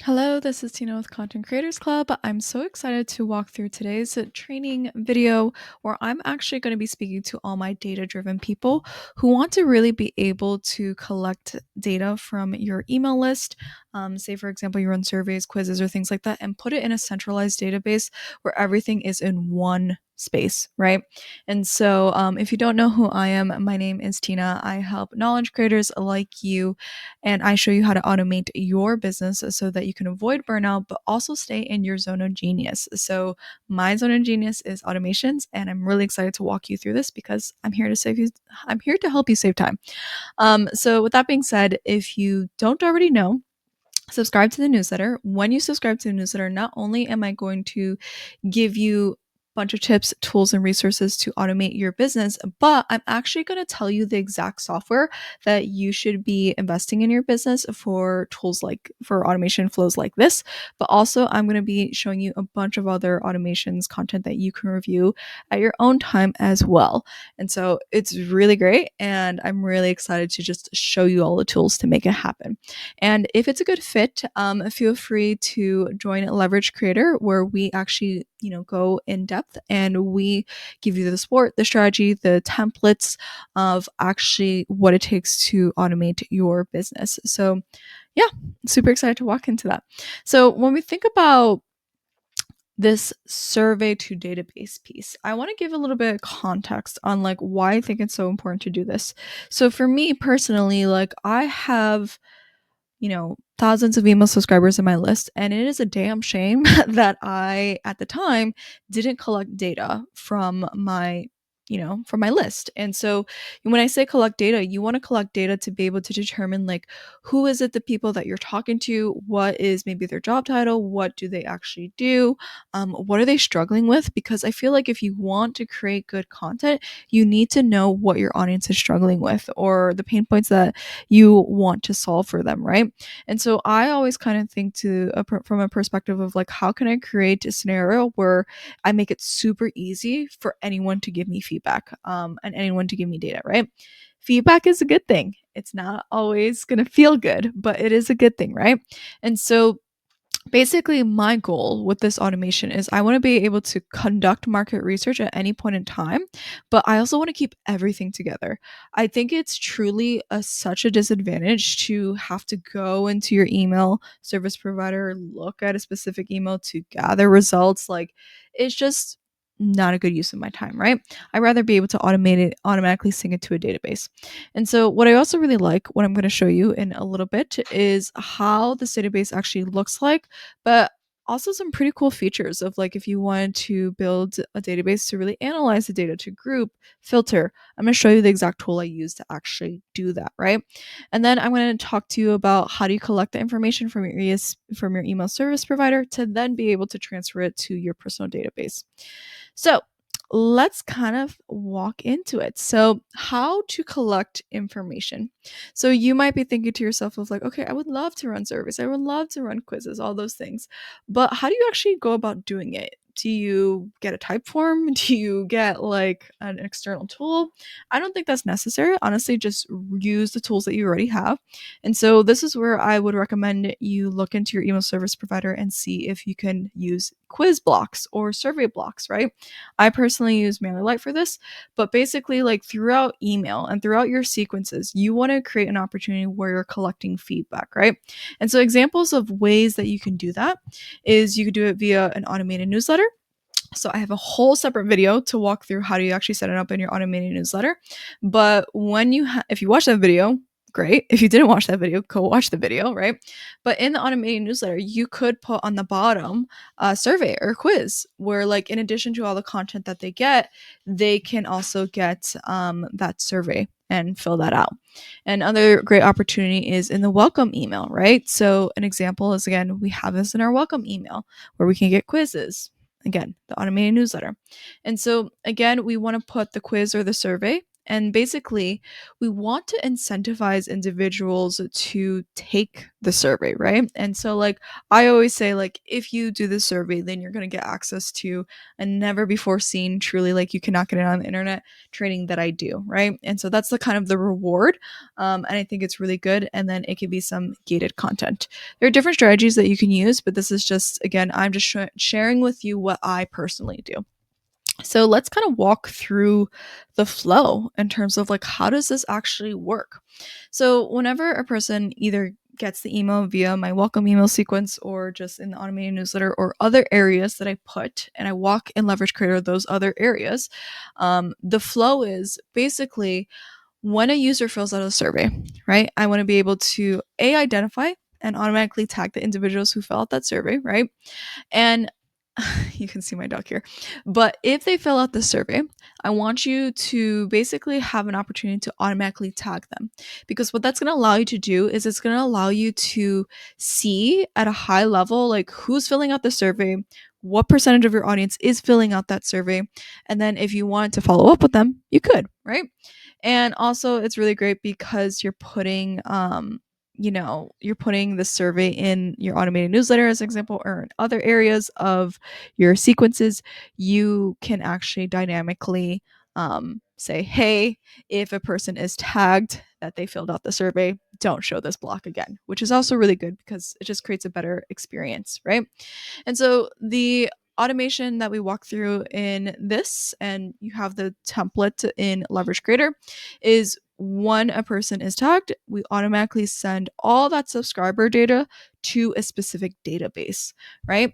Hello, this is Tina with Content Creators Club. I'm so excited to walk through today's training video where I'm actually going to be speaking to all my data driven people who want to really be able to collect data from your email list. Say, for example, you run surveys, quizzes, or things like that, and put it in a centralized database where everything is in one space, right? And so, if you don't know who I am, my name is Tina. I help knowledge creators like you and I show you how to automate your business so that you can avoid burnout, but also stay in your zone of genius. So, my zone of genius is automations, and I'm really excited to walk you through this because I'm here to save you. I'm here to help you save time. So, with that being said, if you don't already know, subscribe to the newsletter. When you subscribe to the newsletter, not only am I going to give you bunch of tips, tools, and resources to automate your business, but I'm actually going to tell you the exact software that you should be investing in your business for tools like for automation flows like this. But also, I'm going to be showing you a bunch of other automations content that you can review at your own time as well. And so it's really great. And I'm really excited to just show you all the tools to make it happen. And if it's a good fit, feel free to join Leverage Creator, where we actually, go in depth and we give you the support, the strategy, the templates of actually what it takes to automate your business. So, yeah, super excited to walk into that. So, when we think about this survey to database piece, I want to give a little bit of context on like why I think it's so important to do this. So for me personally, like I have thousands of email subscribers in my list. And it is a damn shame that I, at the time, didn't collect data from from my list. And so when I say collect data, you want to collect data to be able to determine like who is it the people that you're talking to, what is maybe their job title, what do they actually do, what are they struggling with? Because I feel like if you want to create good content, you need to know what your audience is struggling with or the pain points that you want to solve for them, right? And so I always kind of think from a perspective of like, how can I create a scenario where I make it super easy for anyone to give me feedback, and anyone to give me data, right? Feedback is a good thing. It's not always going to feel good, but it is a good thing, right? And so basically my goal with this automation is I want to be able to conduct market research at any point in time, but I also want to keep everything together. I think it's truly such a disadvantage to have to go into your email service provider, look at a specific email to gather results. Like it's just not a good use of my time, right? I'd rather be able to automate it, automatically sync it to a database. And so, what I also really like, what I'm going to show you in a little bit, is how this database actually looks like, but also some pretty cool features of like if you wanted to build a database to really analyze the data, to group, filter. I'm going to show you the exact tool I use to actually do that, right? And then I'm going to talk to you about how do you collect the information from your from your email service provider to then be able to transfer it to your personal database. So let's kind of walk into it. So, how to collect information. So, you might be thinking to yourself of like, okay, I would love to run surveys, I would love to run quizzes, all those things. But how do you actually go about doing it? Do you get a type form? Do you get like an external tool? I don't think that's necessary. Honestly, just use the tools that you already have. And so this is where I would recommend you look into your email service provider and see if you can use quiz blocks or survey blocks, right? I personally use MailerLite for this, but basically, like throughout email and throughout your sequences, you want to create an opportunity where you're collecting feedback, right? And so, examples of ways that you can do that is you could do it via an automated newsletter. So I have a whole separate video to walk through how do you actually set it up in your automated newsletter. But if you watch that video, great. If you didn't watch that video, go watch the video, right? But in the automated newsletter, you could put on the bottom a survey or quiz where, like, in addition to all the content that they get, they can also get that survey and fill that out. Another great opportunity is in the welcome email, right? So an example is, again, we have this in our welcome email where we can get quizzes. Again, the automated newsletter. And so, again, we want to put the quiz or the survey And basically, we want to incentivize individuals to take the survey, right? And so, like, I always say, like, if you do the survey, then you're going to get access to a never before seen, truly, like, you cannot get it on the internet training that I do, right? And so that's the kind of the reward. And I think it's really good. And then it can be some gated content. There are different strategies that you can use, but this is just, again, I'm just sharing with you what I personally do. So let's kind of walk through the flow in terms of like how does this actually work? So whenever a person either gets the email via my welcome email sequence or just in the automated newsletter or other areas that I put and I walk in Leverage Creator those other areas, the flow is basically when a user fills out a survey, right? I want to be able to identify and automatically tag the individuals who fill out that survey, right? And you can see my dog here. But if they fill out the survey, I want you to basically have an opportunity to automatically tag them. Because what that's going to allow you to do is it's going to allow you to see at a high level, like who's filling out the survey, what percentage of your audience is filling out that survey. And then if you want to follow up with them, you could, right? And also, it's really great because you're putting the survey in your automated newsletter as an example or in other areas of your sequences. You can actually dynamically say, hey, if a person is tagged that they filled out the survey, don't show this block again, which is also really good because it just creates a better experience, right? And so the automation that we walk through in this, and you have the template in Leverage Creator, is when a person is tagged, we automatically send all that subscriber data to a specific database, right?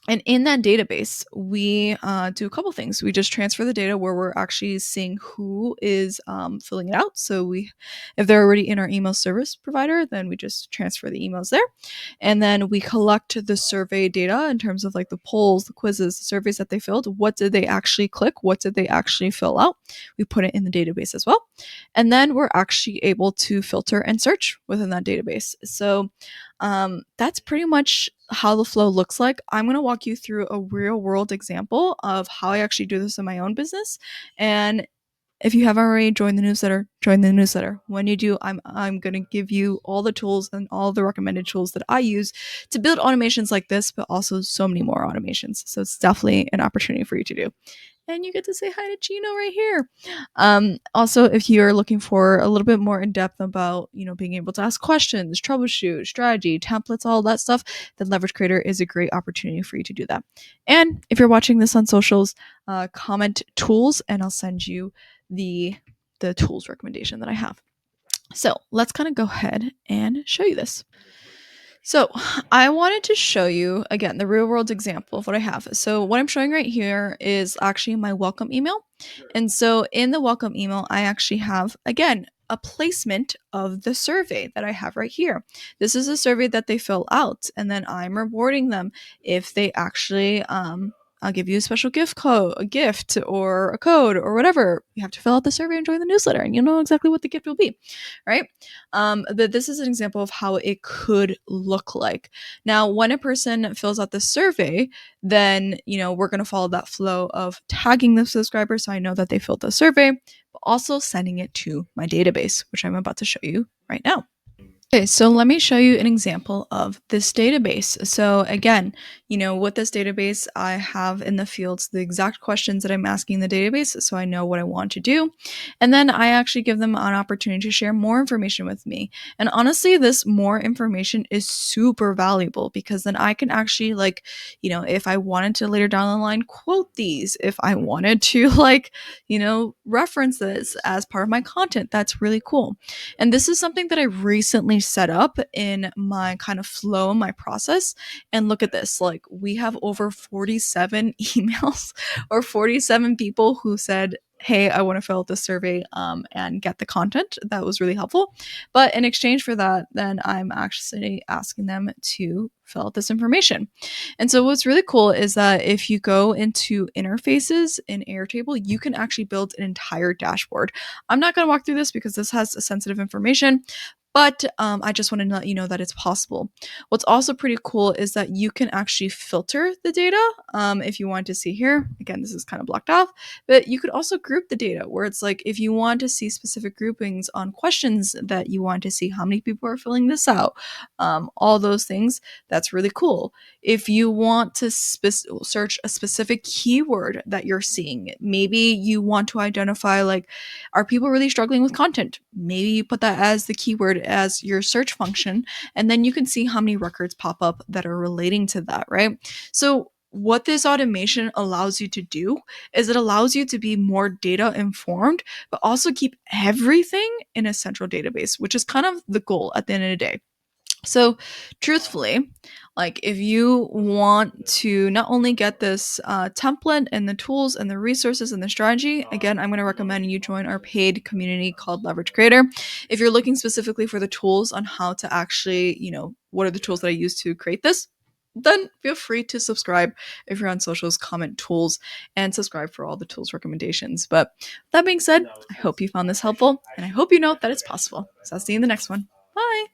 And in that database, we do a couple things. We just transfer the data where we're actually seeing who is filling it out. So if they're already in our email service provider, then we just transfer the emails there. And then we collect the survey data in terms of like the polls, the quizzes, the surveys that they filled. What did they actually click? What did they actually fill out? We put it in the database as well. And then we're actually able to filter and search within that database. So that's pretty much how the flow looks like. I'm going to walk you through a real world example of how I actually do this in my own business. And if you haven't already joined the newsletter, join the newsletter. When you do, I'm going to give you all the tools and all the recommended tools that I use to build automations like this, but also so many more automations. So it's definitely an opportunity for you to do. And you get to say hi to Chino right here. Also, if you're looking for a little bit more in depth about, being able to ask questions, troubleshoot, strategy, templates, all that stuff, then Leverage Creator is a great opportunity for you to do that. And if you're watching this on socials, comment tools, and I'll send you the tools recommendation that I have. So let's kind of go ahead and show you this. So I wanted to show you again the real world example of what I have. So what I'm showing right here is actually my welcome email. And so in the welcome email, I actually have again a placement of the survey that I have right here. This is a survey that they fill out, and then I'm rewarding them if they actually I'll give you a special a gift or a code or whatever. You have to fill out the survey and join the newsletter, and you'll know exactly what the gift will be, right? But this is an example of how it could look like. Now, when a person fills out the survey, then we're going to follow that flow of tagging the subscriber so I know that they filled the survey, but also sending it to my database, which I'm about to show you right now. Okay, so let me show you an example of this database. So again, with this database, I have in the fields the exact questions that I'm asking the database so I know what I want to do. And then I actually give them an opportunity to share more information with me. And honestly, this more information is super valuable because then I can actually if I wanted to later down the line quote these, if I wanted to reference this as part of my content, that's really cool. And this is something that I recently set up in my kind of flow, my process. And look at this, like we have over 47 emails or 47 people who said, hey, I want to fill out this survey and get the content. That was really helpful. But in exchange for that, then I'm actually asking them to fill out this information. And so what's really cool is that if you go into interfaces in Airtable, you can actually build an entire dashboard. I'm not going to walk through this because this has sensitive information, But I just want to let you know that it's possible. What's also pretty cool is that you can actually filter the data if you want to see here. Again, this is kind of blocked off, but you could also group the data where it's like if you want to see specific groupings on questions that you want to see how many people are filling this out, all those things, that's really cool. If you want to search a specific keyword that you're seeing, maybe you want to identify like, are people really struggling with content? Maybe you put that as the keyword as your search function, and then you can see how many records pop up that are relating to that, right? So what this automation allows you to do is it allows you to be more data informed, but also keep everything in a central database, which is kind of the goal at the end of the day. So, truthfully, like if you want to not only get this template and the tools and the resources and the strategy, again, I'm going to recommend you join our paid community called Leverage Creator. If you're looking specifically for the tools on how to actually, what are the tools that I use to create this, then feel free to subscribe if you're on socials, comment tools, and subscribe for all the tools recommendations. But that being said, I hope you found this helpful and I hope you know that it's possible. So I'll see you in the next one. Bye.